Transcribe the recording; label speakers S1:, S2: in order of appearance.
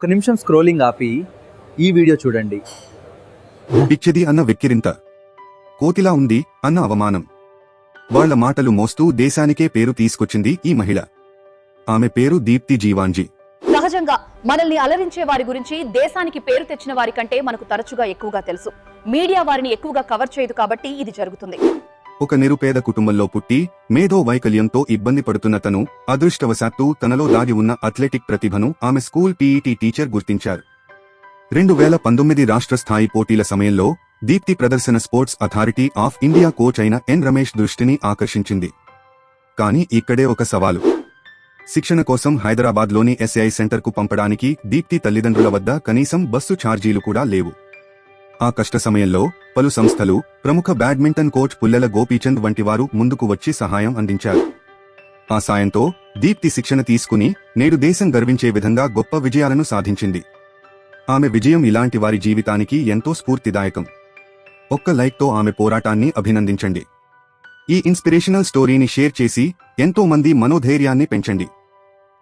S1: ఒక నిమిషం స్క్రోలింగ్ ఆపి ఈ వీడియో చూడండి.
S2: పిచ్చిది అన్న వెక్కిరింత, కోతిలా ఉంది అన్న అవమానం. వాళ్ల మాటలు మోస్తూ దేశానికే పేరు తీసుకొచ్చింది ఈ మహిళ. ఆమె పేరు దీప్తి జీవాంజీ.
S3: సహజంగా మనల్ని అలరించే వారి గురించి దేశానికి పేరు తెచ్చిన వారి కంటే మనకు తరచుగా ఎక్కువగా తెలుసు. మీడియా వారిని ఎక్కువగా కవర్ చేయదు కాబట్టి ఇది జరుగుతుంది.
S2: ఒక నిరుపేద కుటుంబంలో పుట్టి మేధో వైకల్యంతో ఇబ్బంది పడుతున్న తను అదృష్టవశాత్తు తనలో దాగి ఉన్న అథ్లెటిక్ ప్రతిభను ఆమె స్కూల్ పీఈటీ టీచర్ గుర్తించారు. 2019 రాష్ట్ర స్థాయి పోటీల సమయంలో దీప్తి ప్రదర్శన sports authority of India coach అయిన ఎన్ రమేష్ దృష్టిని ఆకర్షించింది. కానీ ఇక్కడే ఒక సవాలు. శిక్షణ కోసం హైదరాబాద్లోని ఎస్ఐ సెంటర్కు పంపడానికి దీప్తి తల్లిదండ్రుల వద్ద కనీసం బస్సు ఛార్జీలు కూడా లేవు. ఆ కష్ట సమయంలో పలు సంస్థలు, ప్రముఖ బ్యాడ్మింటన్ కోచ్ పుల్లెల గోపీచంద్ వంటి వారు ముందుకు వచ్చి సహాయం అందించారు. ఆ సాయంతో దీప్తి శిక్షణ తీసుకుని నేడు దేశం గర్వించే విధంగా గొప్ప విజయాలను సాధించింది. ఆమె విజయం ఇలాంటి వారి జీవితానికి ఎంతో స్ఫూర్తిదాయకం. ఒక్క లైక్తో ఆమె పోరాటాన్ని అభినందించండి. ఈ ఇన్స్పిరేషనల్ స్టోరీని షేర్ చేసి ఎంతో మంది మనోధైర్యాన్ని పెంచండి.